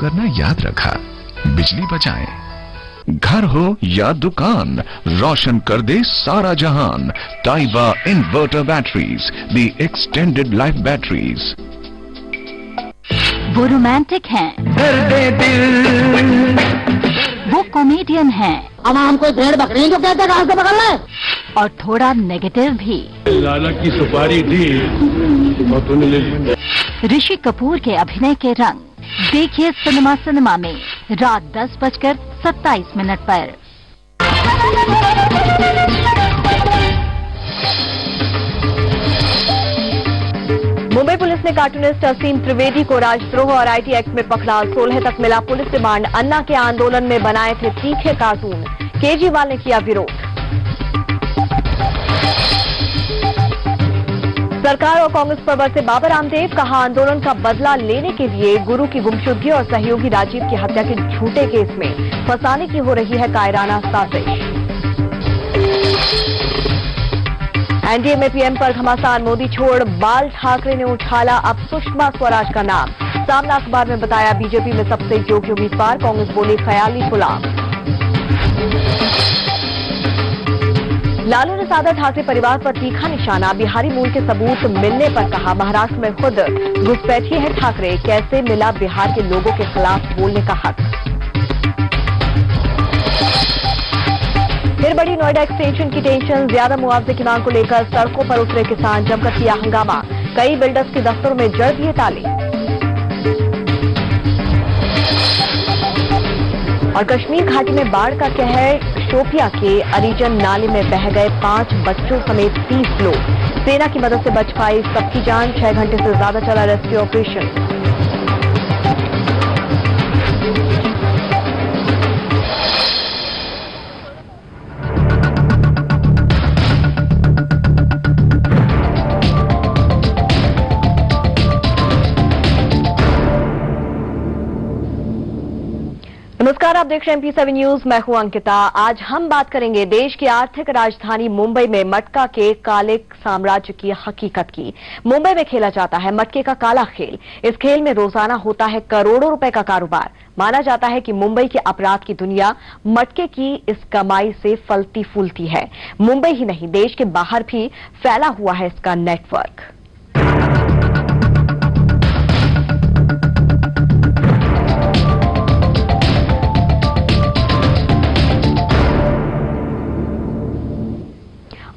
करना याद रखा। बिजली बचाएं। घर हो या दुकान, रोशन कर दे सारा जहान। Taiba inverter batteries, the extended life batteries. वो रोमांटिक हैं, वो कॉमेडियन हैं, अब हमको भेड़ बकरी जो कहते कहां से पकड़ ले, और थोड़ा नेगेटिव भी। लाला की सुपारी थी और तूने ले ली। ऋषि कपूर के अभिनय के रंग देखिए सिनेमा में रात 10:27 पर। मुंबई पुलिस ने कार्टूनिस्ट असीम त्रिवेदी को राजद्रोह और आईटी एक्ट में पकड़ा। 16 तक मिला पुलिस रिमांड। अन्ना के आंदोलन में बनाए थे तीखे कार्टून, केजरीवाल ने किया विरोध। सरकार और कांग्रेस पर बरसे बाबा रामदेव, कहा आंदोलन का बदला लेने के लिए गुरु की गुमशुदगी और सहयोगी राजीव की हत्या के झूठे केस में फंसाने की हो रही है कायराना साजिश। एनडीए में पीएम पर घमासान, मोदी छोड़ बाल ठाकरे ने उछाला अब सुषमा स्वराज का नाम। सामना अखबार में बताया बीजेपी में सबसे योग्य उम्मीदवार, कांग्रेस बोली ख्याली गुलाम। लालू ने साधा ठाकरे परिवार पर तीखा निशाना, बिहारी मूल के सबूत मिलने पर कहा महाराष्ट्र में खुद घुसपैठिए है ठाकरे, कैसे मिला बिहार के लोगों के खिलाफ बोलने का हक। फिर बड़ी नोएडा एक्सटेंशन की टेंशन, ज्यादा मुआवजे की मांग को लेकर सड़कों पर उतरे किसान, जमकर किया हंगामा। कई बिल्डर्स के दफ्तरों में जड़ दिए ताले। और कश्मीर घाटी में बाढ़ का कहर, शोपिया के अरिजन नाले में बह गए 5 बच्चों समेत 30 लोग। सेना की मदद से बच पाई सबकी जान। 6 घंटे से ज्यादा चला रेस्क्यू ऑपरेशन। नमस्कार, आप देख रहे हैं MP7 न्यूज। मैं हूं अंकिता। आज हम बात करेंगे देश की आर्थिक राजधानी मुंबई में मटका के काले साम्राज्य की हकीकत की। मुंबई में खेला जाता है मटके का काला खेल। इस खेल में रोजाना होता है करोड़ों रुपए का कारोबार। माना जाता है कि मुंबई के अपराध की दुनिया मटके की इस कमाई से फलती फूलती है। मुंबई ही नहीं, देश के बाहर भी फैला हुआ है इसका network.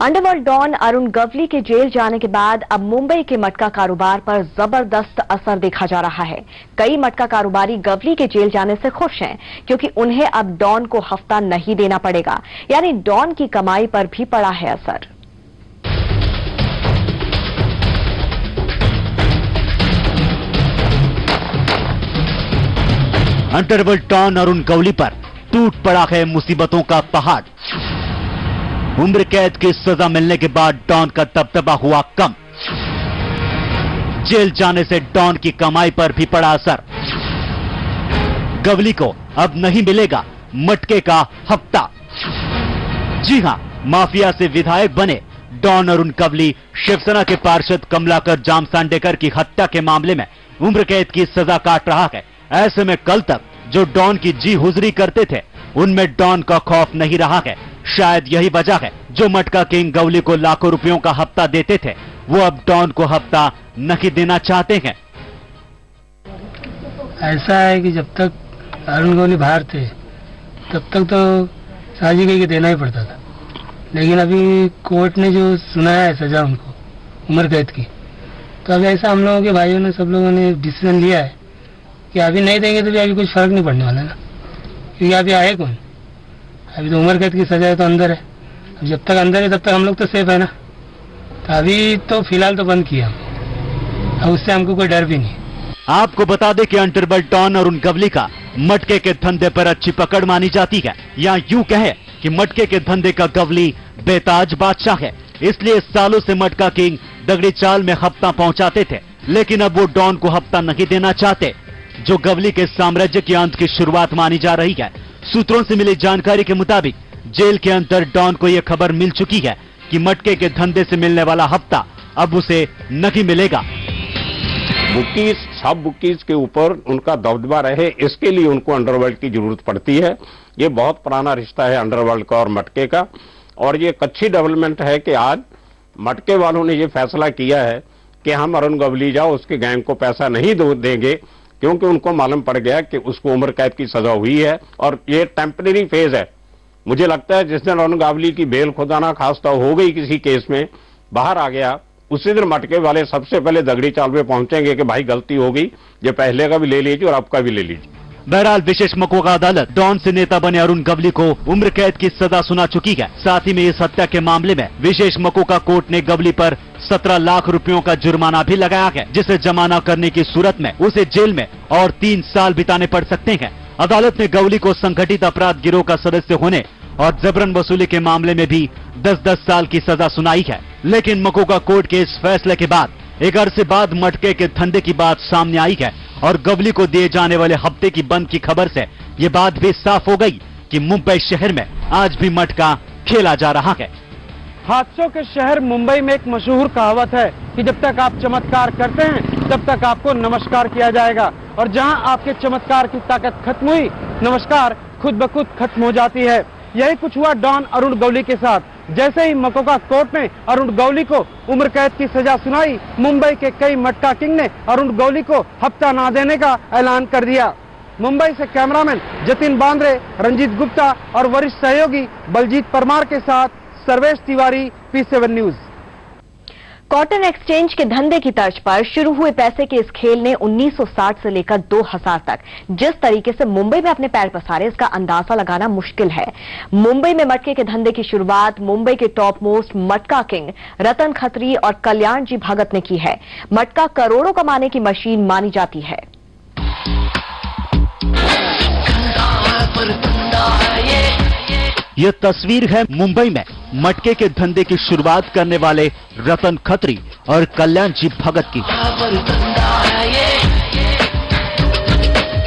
Underworld don Arun Gawli के जेल जाने के बाद अब मुंबई के मटका कारोबार पर जबरदस्त असर देखा जा रहा है। कई मटका कारोबारी गवली के जेल जाने से खुश हैं, क्योंकि उन्हें अब डॉन को हफ्ता नहीं देना पड़ेगा। यानी डॉन की कमाई पर भी पड़ा है असर। अंडरवर्ल्ड डॉन अरुण गवली पर टूट पड़ा है मुसीबतों का पहाड़। उम्र कैद की सजा मिलने के बाद डॉन का दबदबा हुआ कम। जेल जाने से डॉन की कमाई पर भी पड़ा असर। गवली को अब नहीं मिलेगा मटके का हफ्ता। जी हां, माफिया से विधायक बने डॉन अरुण गवली शिवसेना के पार्षद कमलाकर जामसांडेकर की हत्या के मामले में उम्र कैद की सजा काट रहा है। ऐसे में कल तक जो डॉन की जी हुजरी करते थे, उनमें डॉन का खौफ नहीं रहा है। शायद यही वजह है जो मटका किंग गवली को लाखों रुपयों का हफ्ता देते थे, वो अब डॉन को हफ्ता नहीं देना चाहते हैं। ऐसा है कि जब तक अरुण गवली बाहर थे तब तक तो साजी के देना ही पड़ता था, लेकिन अभी कोर्ट ने जो सुनाया है सजा उनको उम्र कैद की, तो अभी ऐसा हम लोगों के भाइयों ने सब लोगों ने डिसीजन लिया है कि अभी नहीं देंगे तो भी अभी कुछ फर्क नहीं पड़ने वाला ना, क्योंकि अभी आए कौन, अभी तो उम्र कैद की सजा है तो अंदर है। अब जब तक अंदर है तब तक हम लोग तो सेफ है ना। तो अभी तो फिलहाल तो बंद किया, अब उससे हमको कोई डर भी नहीं। आपको बता दें कि अंडरवर्ल्ड डॉन अरुण गवली का मटके के धंधे पर अच्छी पकड़ मानी जाती है, या यूं कहें कि मटके के धंधे का गवली बेताज बादशाह है। इसलिए सालों से मटका किंग दगड़ी चाल में हफ्ता पहुंचाते थे, लेकिन अब वो डॉन को हफ्ता नहीं देना चाहते, जो गवली के साम्राज्य के अंत की शुरुआत मानी जा रही है। सूत्रों से मिली जानकारी के मुताबिक जेल के अंदर डॉन को यह खबर मिल चुकी है कि मटके के धंधे से मिलने वाला हफ्ता अब उसे नहीं मिलेगा। बुकी शॉप बुकीज के ऊपर उनका दबदबा रहे, इसके लिए उनको अंडरवर्ल्ड की जरूरत पड़ती है। ये बहुत पुराना रिश्ता है अंडरवर्ल्ड का और मटके का, और ये एक अच्छी डेवलपमेंट है कि आज मटके वालों ने ये फैसला किया है कि हम अरुण गवलीजा उसके गैंग को पैसा नहीं देंगे, क्योंकि उनको मालूम पड़ गया कि उसको उम्र कैद की सजा हुई है और ये टेम्परेरी फेज है। मुझे लगता है जिस दिन अरुण गवली की बेल खुदा ना खास्ता हो गई किसी केस में, बाहर आ गया, उसी दिन मटके वाले सबसे पहले दगड़ी चाल पे पहुंचेंगे कि भाई गलती हो गई, ये पहले का भी ले लीजिए और आपका भी ले लीजिए। बहरहाल विशेष मकोका अदालत डॉन से नेता बने अरुण गवली को उम्र कैद की सजा सुना चुकी है। साथ ही में इस हत्या के मामले में विशेष मकोका कोर्ट ने गवली पर 17 लाख रुपयों का जुर्माना भी लगाया है, जिसे जमा न करने की सूरत में उसे जेल में और 3 साल बिताने पड़ सकते हैं। अदालत ने गवली को संगठित अपराध गिरोह का सदस्य होने और जबरन वसूली के मामले में भी 10-10 साल की सजा सुनाई है। लेकिन मकोका कोर्ट के इस फैसले के बाद एक अरसे बाद मटके के धंधे की बात सामने आई है और गवली को दिए जाने वाले हफ्ते की बंद की खबर से ये बात भी साफ हो गई कि मुंबई शहर में आज भी मटका खेला जा रहा है। हादसों के शहर मुंबई में एक मशहूर कहावत है कि जब तक आप चमत्कार करते हैं तब तक आपको नमस्कार किया जाएगा, और जहां आपके चमत्कार की ताकत खत्म हुई, नमस्कार खुद ब खुद खत्म हो जाती है। यही कुछ हुआ डॉन अरुण गवली के साथ। जैसे ही मकोका कोर्ट ने अरुण गवली को उम्र कैद की सजा सुनाई, मुंबई के कई मटका किंग ने अरुण गवली को हफ्ता ना देने का ऐलान कर दिया। मुंबई से कैमरामैन जतिन बांद्रे, रंजीत गुप्ता और वरिष्ठ सहयोगी बलजीत परमार के साथ Sarvesh Tiwari, P7 news. Cotton exchange के धंधे की तर्ज पर शुरू हुए पैसे के इस खेल ने 1960 से लेकर 2000 तक जिस तरीके से मुंबई में अपने पैर पसारे, इसका अंदाजा लगाना मुश्किल है। मुंबई में मटके के धंधे की शुरुआत मुंबई के टॉप मोस्ट मटका किंग रतन खत्री और कल्याण जी भगत ने की है। मटका करोड़ों कमाने की मशीन मानी जाती है। यह तस्वीर है मुंबई में मटके के धंधे की शुरुआत करने वाले रतन खत्री और कल्याण जी भगत की।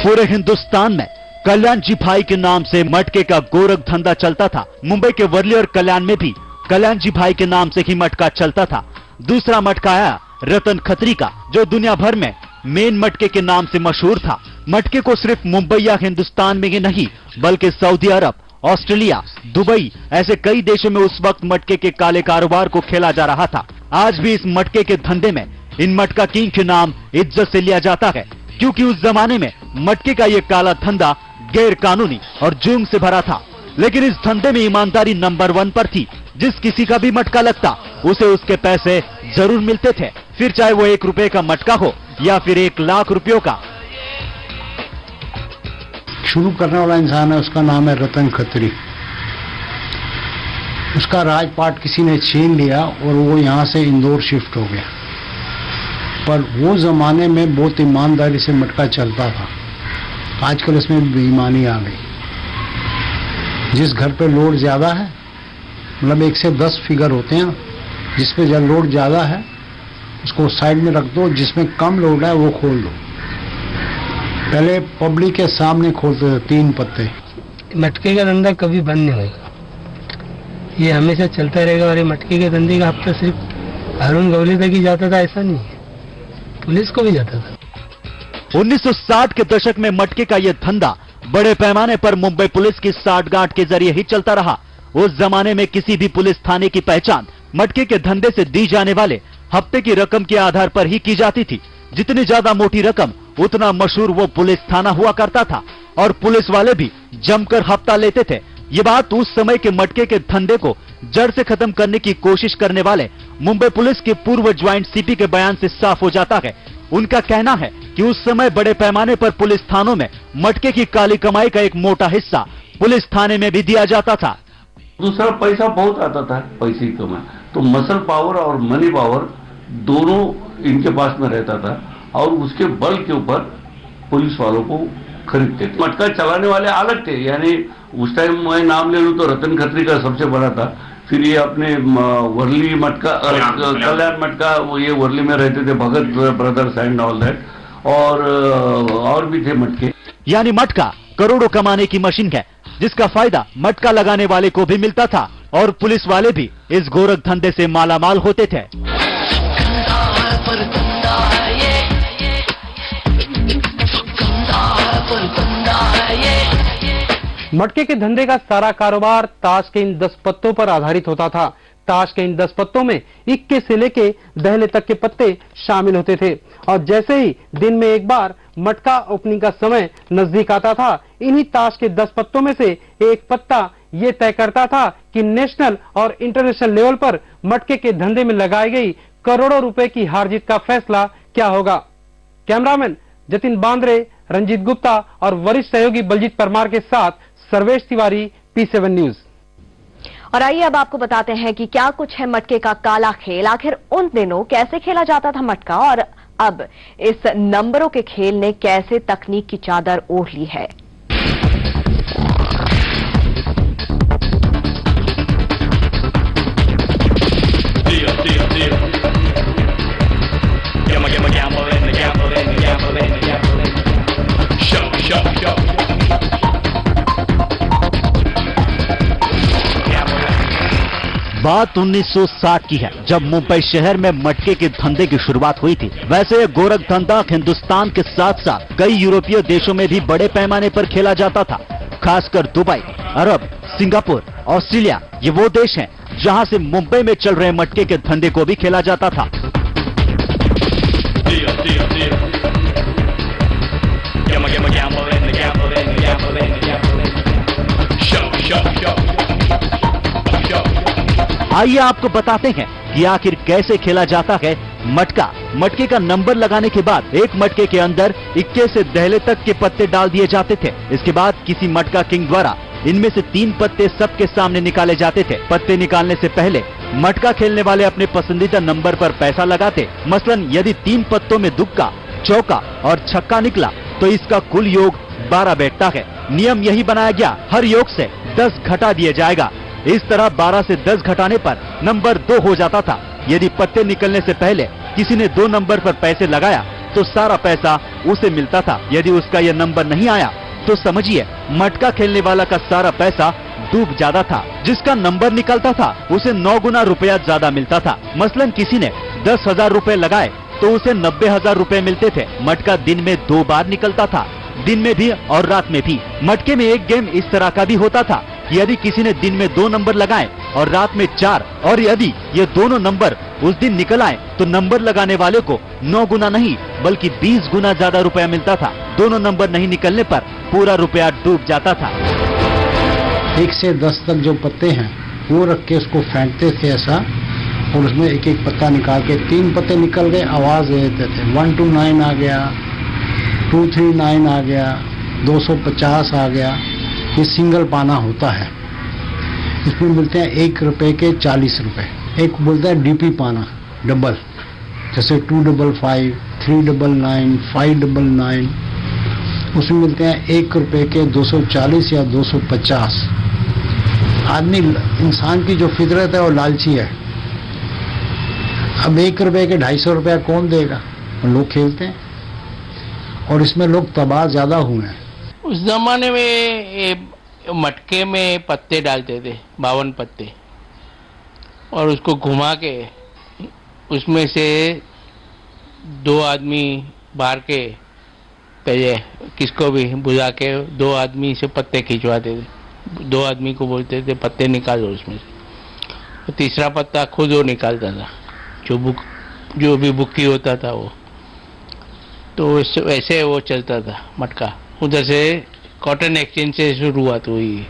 पूरे हिंदुस्तान में कल्याण जी भाई के नाम से मटके का गोरख धंधा चलता था। मुंबई के वर्ली और कल्याण में भी कल्याण जी भाई के नाम से ही मटका चलता था। दूसरा मटका आया रतन खत्री का, जो दुनिया भर में मेन मटके के नाम से मशहूर था। मटके को सिर्फ मुंबई या हिंदुस्तान में ही नहीं बल्कि सऊदी अरब, ऑस्ट्रेलिया, दुबई ऐसे कई देशों में उस वक्त मटके के काले कारोबार को खेला जा रहा था। आज भी इस मटके के धंधे में इन मटका किंग के नाम इज्जत से लिया जाता है, क्योंकि उस जमाने में मटके का ये काला धंधा गैर कानूनी और जुर्म से भरा था। लेकिन इस धंधे में ईमानदारी नंबर 1 पर थी। जिस किसी का भी मटका लगता उसे उसके पैसे जरूर मिलते थे, फिर चाहे वो 1 रुपए का मटका हो या फिर 1 लाख रुपयों का। शुरू करने वाला इंसान है, उसका नाम है रतन खत्री। उसका राजपाट किसी ने छीन लिया और वो यहाँ से इंदौर शिफ्ट हो गया। पर वो जमाने में बहुत ईमानदारी से मटका चलता था। आजकल इसमें बेईमानी आ गई। जिस घर पे लोड ज्यादा है, मतलब 1 से 10 फिगर होते हैं, जिसपे जब लोड ज्यादा है उसको साइड में रख दो, जिसमें कम लोड है वो खोल दो। पहले पब्लिक के सामने खोलते थे 3 पत्ते। मटके का धंधा कभी बंद नहीं होगा, ये हमेशा चलता रहेगा। और ये मटके के धंधे का हफ्ता सिर्फ अरुण गवली तक ही जाता था ऐसा नहीं है, पुलिस को भी जाता था। 1960 के दशक में मटके का यह धंधा बड़े पैमाने पर मुंबई पुलिस की साठगांठ के जरिए ही चलता रहा। उस जमाने में किसी भी पुलिस थाने की पहचान मटके के धंधे से दी जाने वाले हफ्ते की रकम के आधार पर ही की जाती थी। जितनी ज्यादा मोटी रकम उतना मशहूर वो पुलिस थाना हुआ करता था और पुलिस वाले भी जमकर हफ्ता लेते थे। ये बात उस समय के मटके के धंधे को जड़ से खत्म करने की कोशिश करने वाले मुंबई पुलिस के पूर्व ज्वाइंट सीपी के बयान से साफ हो जाता है। उनका कहना है कि उस समय बड़े पैमाने पर पुलिस थानों में मटके की काली कमाई का एक मोटा हिस्सा पुलिस थाने में भी दिया जाता था। दूसरा पैसा बहुत आता था, पैसे की कमाई, तो मसल पावर और मनी पावर दोनों इनके पास में रहता था और उसके बल के ऊपर पुलिस वालों को खरीदते थे। मटका चलाने वाले अलग थे, यानी उस टाइम मैं नाम ले लूं तो रतन खत्री का सबसे बड़ा था। फिर ये अपने वर्ली मटका, कल्याण मटका, वो ये वर्ली में रहते थे, भगत ब्रदर्स एंड ऑल दैट, और भी थे मटके। यानी मटका करोड़ों कमाने की मशीन है, जिसका फायदा मटका लगाने वाले को भी मिलता था और पुलिस वाले भी इस गोरख धंधे से मालामाल होते थे। मटके के धंधे का सारा कारोबार ताश के इन 10 पत्तों पर आधारित होता था। ताश के इन 10 पत्तों में इक्के से लेके दहले तक के पत्ते शामिल होते थे और जैसे ही दिन में एक बार मटका ओपनिंग का समय नजदीक आता था, इन्हीं ताश के 10 पत्तों में से एक पत्ता ये तय करता था कि नेशनल और इंटरनेशनल लेवल पर मटके के धंधे में लगाई गई करोड़ों रुपए की हार जीत का फैसला क्या होगा। कैमरामैन जतिन बांद्रे, रंजीत गुप्ता और वरिष्ठ सहयोगी बलजीत परमार के साथ सर्वेश तिवारी, P7 न्यूज। और आइए अब आपको बताते हैं कि क्या कुछ है मटके का काला खेल। आखिर उन दिनों कैसे खेला जाता था मटका और अब इस नंबरों के खेल ने कैसे तकनीक की चादर ओढ़ ली है। बात 1960 की है, जब मुंबई शहर में मटके के धंधे की शुरुआत हुई थी। वैसे गोरख धंधा हिंदुस्तान के साथ साथ कई यूरोपीय देशों में भी बड़े पैमाने पर खेला जाता था। खासकर दुबई, अरब, सिंगापुर, ऑस्ट्रेलिया ये वो देश हैं जहां से मुंबई में चल रहे मटके के धंधे को भी खेला जाता था। आइए आपको बताते हैं कि आखिर कैसे खेला जाता है मटका। मटके का नंबर लगाने के बाद एक मटके के अंदर इक्के से दहले तक के पत्ते डाल दिए जाते थे। इसके बाद किसी मटका किंग द्वारा इनमें से 3 पत्ते सबके सामने निकाले जाते थे। पत्ते निकालने से पहले मटका खेलने वाले अपने पसंदीदा नंबर पर पैसा लगाते। मसलन यदि 3 पत्तों में दुक्का, चौका और छक्का निकला तो इसका कुल योग 12 बैठता है। नियम यही बनाया गया, हर योग से 10 घटा दिया जाएगा। इस तरह 12 से 10 घटाने पर नंबर 2 हो जाता था। यदि पत्ते निकलने से पहले किसी ने 2 नंबर पर पैसे लगाया तो सारा पैसा उसे मिलता था। यदि उसका यह नंबर नहीं आया तो समझिए मटका खेलने वाला का सारा पैसा डूब जाता था। जिसका नंबर निकलता था उसे 9 गुना रुपया ज्यादा मिलता था। मसलन किसी ने 10,000 रुपए लगाए तो उसे 90,000 रुपए मिलते थे। मटका दिन में 2 बार निकलता था, दिन में भी और रात में भी। मटके में एक गेम इस तरह का भी होता था, यदि किसी ने दिन में 2 नंबर लगाए और रात में 4, और यदि ये दोनों नंबर उस दिन निकल आए तो नंबर लगाने वाले को 9 गुना नहीं बल्कि 20 गुना ज्यादा रुपया मिलता था। दोनों नंबर नहीं निकलने पर पूरा रुपया डूब जाता था। 1 से 10 तक जो पत्ते हैं वो रख के उसको फेंकते थे ऐसा, और उसमें एक एक पत्ता निकाल के 3 पत्ते निकल गए, आवाज दे देते थे। 1 to 9 आ गया, 2 3 9 आ गया, 250 आ गया। ये सिंगल पाना होता है, इसमें मिलते हैं 1 रुपए के 40 रुपए। एक बोलता है डीपी पाना, डबल, जैसे 255, 399, 599, उसमें मिलते हैं 1 रुपए के 240 या 250। आदमी, इंसान की जो फितरत है वो लालची है। अब 1 रुपए के 250 रुपया कौन देगा? लोग खेलते हैं और इसमें लोग तबाह ज्यादा हुए हैं। उस जमाने में मटके में पत्ते डालते थे, 52 पत्ते, और उसको घुमा के उसमें से 2 आदमी बाहर के पहले किसको भी बुला के 2 आदमी से पत्ते खिंचवाते थे। 2 आदमी को बोलते थे पत्ते निकालो उसमें से। तो तीसरा पत्ता खुद वो निकालता था, जो भी बुक्की होता था वो। तो वैसे वो चलता था मटका। उधर से कॉटन एक्सचेंज से शुरुआत हुई।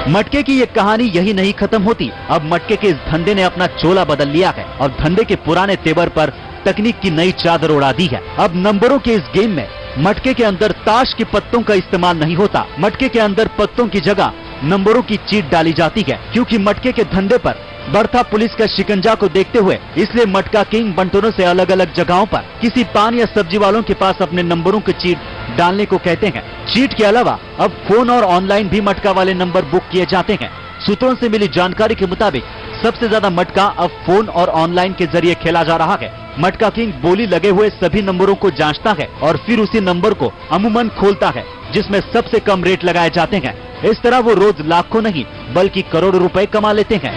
मटके की ये कहानी यही नहीं खत्म होती। अब मटके के इस धंधे ने अपना चोला बदल लिया है और धंधे के पुराने तेवर पर तकनीक की नई चादर उड़ा दी है। अब नंबरों के इस गेम में मटके के अंदर ताश के पत्तों का इस्तेमाल नहीं होता। मटके के अंदर पत्तों की जगह नंबरों की चीट डाली जाती है, क्योंकि मटके के धंधे पर बढ़ता पुलिस का शिकंजा को देखते हुए इसलिए मटका किंग बंटनों से अलग अलग जगहों पर किसी पान या सब्जी वालों के पास अपने नंबरों की चीट डालने को कहते हैं। चीट के अलावा अब फोन और ऑनलाइन भी मटका वाले नंबर बुक किए जाते हैं। सूत्रों से मिली जानकारी के मुताबिक सबसे ज्यादा मटका अब फोन और ऑनलाइन के जरिए खेला जा रहा है। मटका किंग बोली लगे हुए सभी नंबरों को जांचता है और फिर उसी नंबर को अमूमन खोलता है जिसमें सबसे कम रेट लगाए जाते हैं। इस तरह वो रोज लाखों नहीं बल्कि करोड़ों रुपए कमा लेते हैं।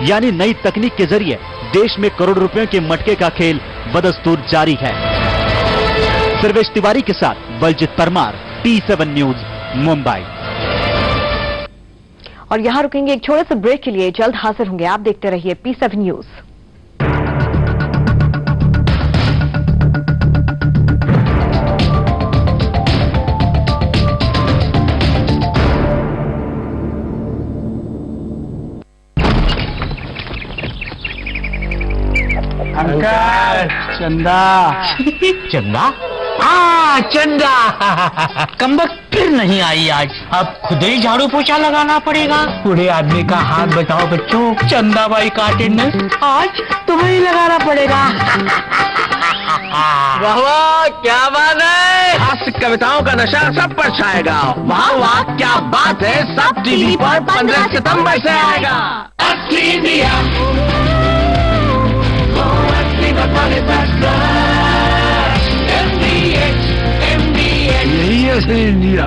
यानी नई तकनीक के जरिए देश में करोड़ रुपयों के मटके का खेल बदस्तूर जारी है। सर्वेश तिवारी के साथ बलजीत परमार, P7 न्यूज, मुंबई। और यहां रुकेंगे एक छोटे से ब्रेक के लिए, जल्द हाजिर होंगे। आप देखते रहिए P7 न्यूज। अंकल चंदा। चंदा? चंदा कमबख्त फिर नहीं आई आज। अब खुद ही झाड़ू पोछा लगाना पड़ेगा। बूढ़े आदमी का हाथ बचाओ बच्चों। चंदा बाई का अटेंडेंस आज तुम्हें ही लगाना पड़ेगा। वाह वाह, क्या बात है। हास्य कविताओं का नशा सब पर छाएगा। वाह वाह, क्या बात है। सब टीवी पर 15 सितंबर से आएगा। यही है असली India.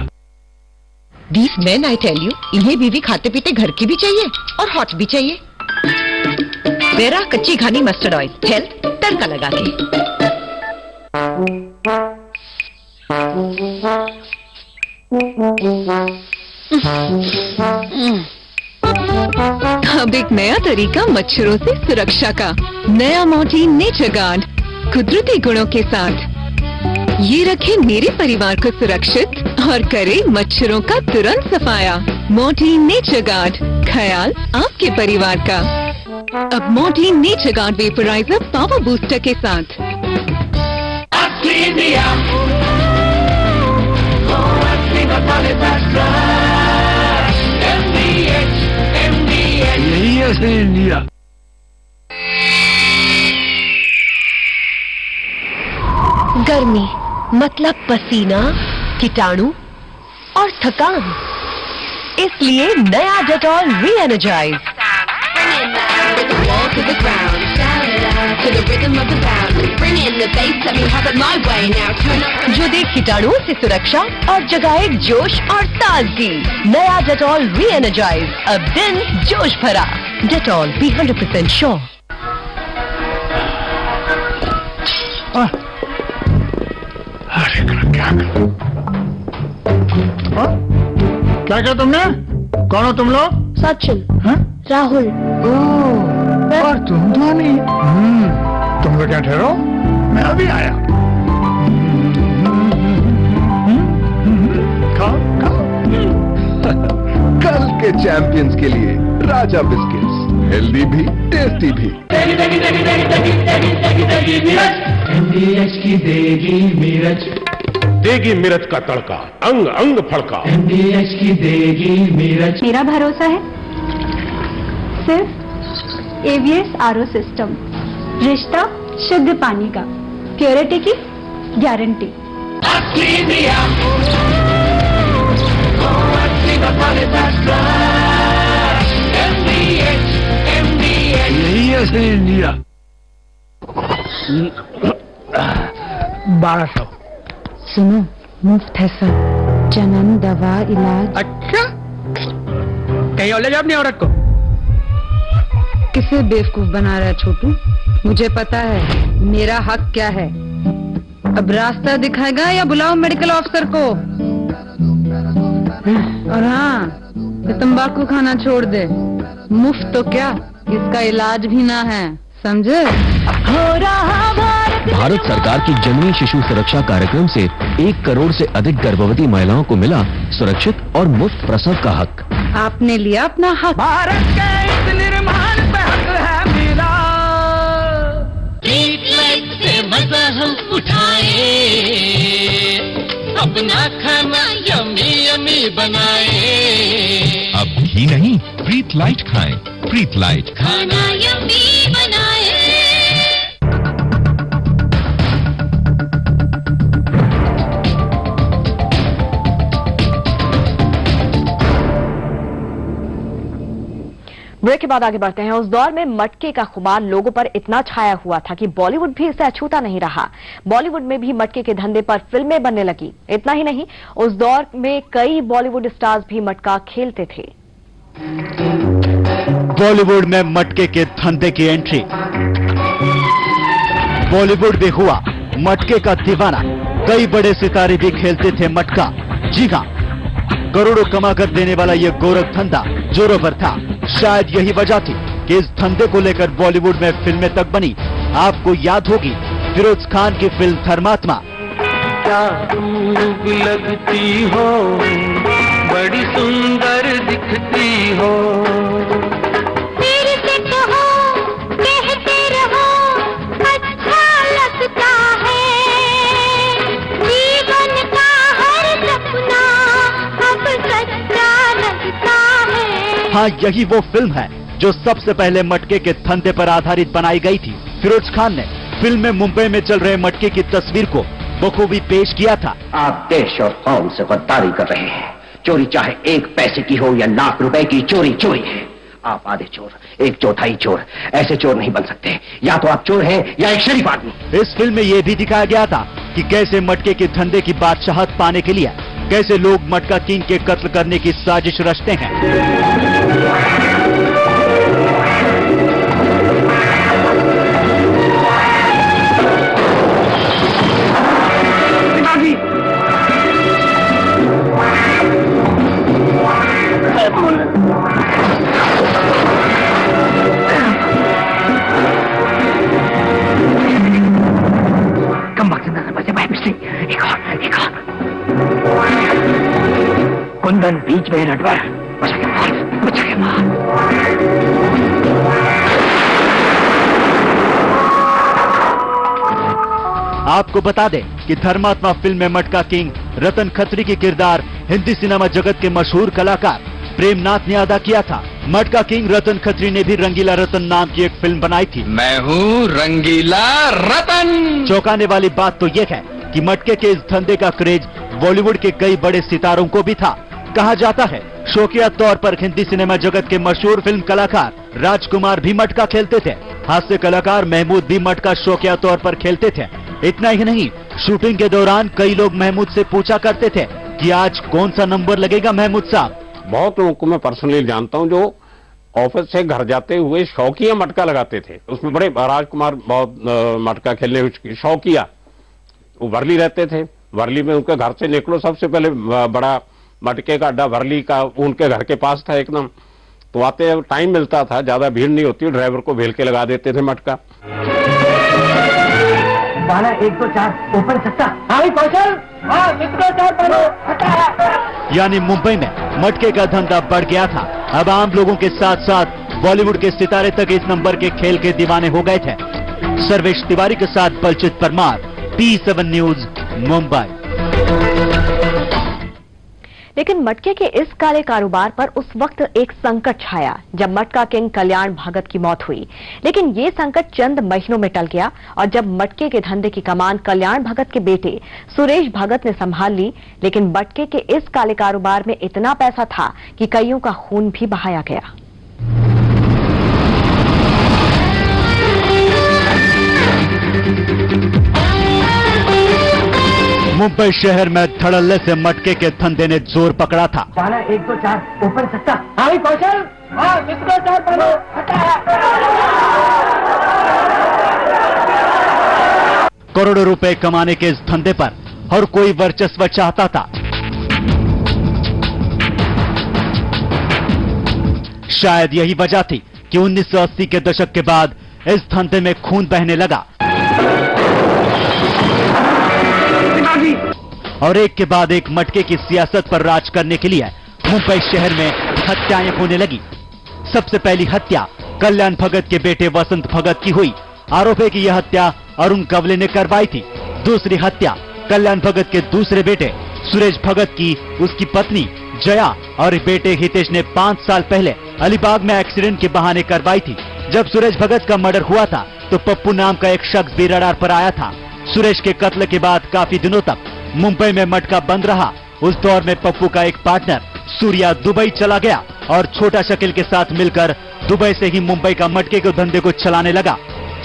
These men, I tell you, इन्हें बीवी खाते पीते घर की भी चाहिए और हॉट भी चाहिए। मेरा कच्ची घानी मस्टर्ड ऑयल, हेल्थ तड़का लगा के। अब एक नया तरीका मच्छरों से सुरक्षा का। नया मॉर्टीन नेचर गार्ड कुदरती गुणों के साथ। ये रखे मेरे परिवार को सुरक्षित और करे मच्छरों का तुरंत सफाया। मॉर्टीन नेचर गार्ड, ख्याल आपके परिवार का। अब Mortein nature guard vaporizer power booster के साथ। यही है असली इंडिया। गर्मी मतलब पसीना, कीटाणु और थकान। इसलिए नया डेटॉल री-एनर्जाइज। जो दे कीटाणुओं से सुरक्षा और जगाए जोश और ताजगी। नया डेटॉल री-एनर्जाइज, अब दिन जोश भरा। Dettol be 100% sure. क्या क्या तुमने? कौन हो तुम लोग? सचिन, राहुल और तुम धोनी। तुम लोग क्या ठहरो, मैं अभी आया। खाओ खाओ। कल के चैंपियंस के लिए राजा बिस्किट्स, हेल्दी भी टेस्टी भी। MDH की देगी मिर्च, देगी मिर्च का तड़का, अंग अंग फड़का। MDH की देगी मिर्च। मेरा भरोसा है सिर्फ एवीएस आरओ सिस्टम। रिश्ता शुद्ध पानी का, प्योरिटी की गारंटी। यही है असली इंडिया। 1200। सुनो, मुफ्त है सब, जनन दवा इलाज। अच्छा, कहीं और ले जाओ अपनी औरत को। किसे बेवकूफ बना रहा है छोटू? मुझे पता है मेरा हक क्या है। अब रास्ता दिखाएगा या बुलाओ मेडिकल ऑफिसर को। और हाँ, ये तंबाकू खाना छोड़ दे। मुफ्त तो क्या, इसका इलाज भी ना है, समझे? हो रहा भारत सरकार की जननी शिशु सुरक्षा कार्यक्रम से 1 करोड़ से अधिक गर्भवती महिलाओं को मिला सुरक्षित और मुफ्त प्रसव का हक। आपने लिया अपना हक। भारत के इस निर्माण पे हक है मेरा। ट्रीटमेंट से मजा हम उठाए, अपना खाना यम्मी यम्मी बनाए। अब घी नहीं, प्रीत लाइट खाएं। प्रीत लाइट, खाना यम्मी बनाए। ब्रेक के बाद आगे बढ़ते हैं। उस दौर में मटके का खुमार लोगों पर इतना छाया हुआ था कि बॉलीवुड भी इसे अछूता नहीं रहा। बॉलीवुड में भी मटके के धंधे पर फिल्में बनने लगी। इतना ही नहीं, उस दौर में कई बॉलीवुड स्टार्स भी मटका खेलते थे। बॉलीवुड में मटके के धंधे की एंट्री। बॉलीवुड भी हुआ मटके का दीवाना। कई बड़े सितारे भी खेलते थे मटका। जी हां, करोड़ों कमा कर देने वाला ये गोरख धंधा जोरों पर था। शायद यही वजह थी कि इस धंधे को लेकर बॉलीवुड में फिल्में तक बनी। आपको याद होगी फिरोज खान की फिल्म धर्मात्मा। क्या खूब लगती हो, बड़ी सुंदर दिखती हो, मेरे से कहो, कहते रहो, अच्छा लगता है, जीवन का हर सपना अब सच्चा लगता है। हाँ, यही वो फिल्म है जो सबसे पहले मटके के धंधे पर आधारित बनाई गई थी। फिरोज खान ने फिल्म में मुंबई में चल रहे मटके की तस्वीर को बखूबी पेश किया था। आप देश और कौम से गद्दारी कर रहे हैं। चोरी चाहे 1 पैसे की हो या लाख रुपए की, चोरी चोरी है। आप आधे चोर, 1/4 चोर, ऐसे चोर नहीं बन सकते। या तो आप चोर हैं या एक शरीफ आदमी। इस फिल्म में यह भी दिखाया गया था कि कैसे मटके के धंधे की बादशाहत पाने के लिए कैसे लोग मटका किंग के कत्ल करने की साजिश रचते हैं। कुंदन बीच में नटवर, बचा के मार, बचा के मार। आपको बता दें कि धर्मात्मा फिल्म में मटका किंग रतन खत्री की किरदार हिंदी सिनेमा जगत के मशहूर कलाकार प्रेमनाथ ने अदा किया था। मटका किंग रतन खत्री ने भी रंगीला रतन नाम की एक फिल्म बनाई थी। मैं हूँ रंगीला रतन। चौंकाने वाली बात तो यह है कि मटके के इस धंधे का क्रेज बॉलीवुड के कई बड़े सितारों को भी था। कहा जाता है शौकिया तौर पर हिंदी सिनेमा जगत के मशहूर फिल्म कलाकार राजकुमार भी मटका खेलते थे। हास्य कलाकार महमूद भी मटका शौकिया तौर पर खेलते थे। इतना ही नहीं, शूटिंग के दौरान कई लोग महमूद से पूछा करते थे कि आज कौन सा नंबर लगेगा महमूद साहब। बहुत लोगों को मैं पर्सनली जानता हूं जो ऑफिस से घर जाते हुए शौकिया मटका लगाते थे। उसमें बड़े राजकुमार बहुत मटका खेलने के शौकिया, वो वर्ली रहते थे। वर्ली में उनके घर से निकलो, सबसे पहले बड़ा मटके का अड्डा वर्ली का उनके घर के पास था एकदम। तो आते टाइम मिलता था, ज्यादा भीड़ नहीं होती, ड्राइवर को भेल के लगा देते थे मटका। 1 2 4 ऊपर सत्ता। यानी मुंबई में मटके का धंधा बढ़ गया था। अब आम लोगों के साथ साथ बॉलीवुड के सितारे तक इस नंबर के खेल के दीवाने हो गए थे। सर्वेश तिवारी के साथ बलचित परमार, P7 न्यूज, मुंबई। लेकिन मटके के इस काले कारोबार पर उस वक्त एक संकट छाया जब मटका किंग कल्याण भगत की मौत हुई। लेकिन ये संकट चंद महीनों में टल गया और जब मटके के धंधे की कमान कल्याण भगत के बेटे सुरेश भगत ने संभाल ली। लेकिन मटके के इस काले कारोबार में इतना पैसा था कि कईयों का खून भी बहाया गया। मुंबई शहर में धड़ल्ले से मटके के धंधे ने जोर पकड़ा था। 1 2 4 ऊपर सत्ता। करोड़ों रुपए कमाने के इस धंधे पर हर कोई वर्चस्व चाहता था। शायद यही वजह थी कि 1980 के दशक के बाद इस धंधे में खून बहने लगा और एक के बाद एक मटके की सियासत पर राज करने के लिए मुंबई शहर में हत्याएं होने लगी। सबसे पहली हत्या कल्याण भगत के बेटे वसंत भगत की हुई। आरोप है कि यह हत्या अरुण कवले ने करवाई थी। दूसरी हत्या कल्याण भगत के दूसरे बेटे सुरेश भगत की उसकी पत्नी जया और बेटे हितेश ने 5 साल पहले अलीबाग में एक्सीडेंट के बहाने करवाई थी। जब सुरेश भगत का मर्डर हुआ था तो पप्पू नाम का एक शख्स भी रडार पर आया था। सुरेश के कत्ल के बाद काफी दिनों तक मुंबई में मटका बंद रहा। उस दौर में पप्पू का एक पार्टनर सूर्या दुबई चला गया और छोटा शकील के साथ मिलकर दुबई से ही मुंबई का मटके के धंधे को चलाने लगा।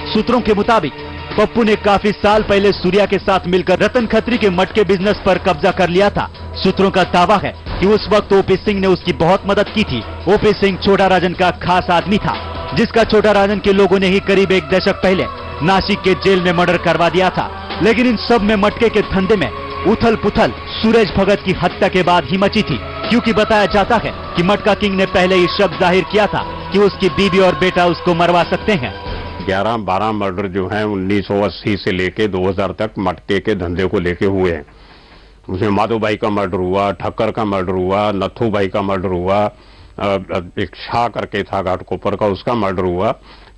सूत्रों के मुताबिक पप्पू ने काफी साल पहले सूर्या के साथ मिलकर रतन खत्री के मटके बिजनेस पर कब्जा कर लिया था। सूत्रों का दावा है कि उस वक्त ओपी सिंह ने उसकी बहुत मदद की थी। ओपी सिंह छोटा राजन का खास आदमी था, जिसका छोटा राजन के लोगों ने ही करीब 1 दशक पहले नासिक के जेल में मर्डर करवा दिया था। लेकिन इन सब में मटके के धंधे में उथल पुथल सुरेश भगत की हत्या के बाद ही मची थी। क्योंकि बताया जाता है कि मटका किंग ने पहले ही शक जाहिर किया था कि उसकी बीवी और बेटा उसको मरवा सकते हैं। 11-12 मर्डर जो हैं 1980 से लेके 2000 तक मटके के धंधे को लेके हुए हैं। उसमें माधो भाई का मर्डर हुआ, ठक्कर का मर्डर हुआ, नथू भाई का मर्डर हुआ, एक शाह करके था घाटकोपर का, उसका मर्डर हुआ।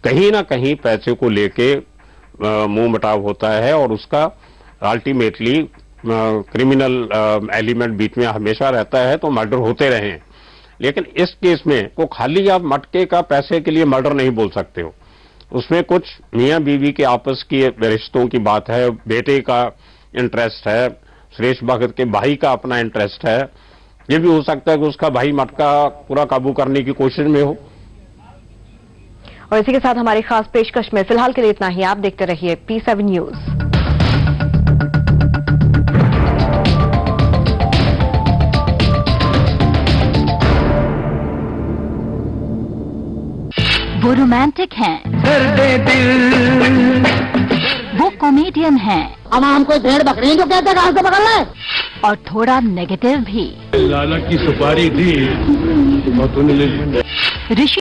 कहीं ना कहीं पैसे को लेके मुंह मटाव होता है और उसका अल्टीमेटली क्रिमिनल एलिमेंट बीच में हमेशा रहता है, तो मर्डर होते रहे हैं। लेकिन इस केस में को खाली आप मटके का पैसे के लिए मर्डर नहीं बोल सकते हो। उसमें कुछ मियां बीवी के आपस की रिश्तों की बात है, बेटे का इंटरेस्ट है, सुरेश भगत के भाई का अपना इंटरेस्ट है। ये भी हो सकता है कि उसका भाई मटका पूरा काबू करने की कोशिश में हो। और इसी के साथ हमारी खास पेशकश में फिलहाल के लिए इतना ही। आप देखते रहिए P7 न्यूज। वो रोमांटिक हैं, वो कॉमेडियन हैं। अब हम कोई भेड़ बकरी जो कहते कहां से पकड़ ले, और थोड़ा नेगेटिव भी। लाला की सुपारी दी और तूने ले ली। ऋषि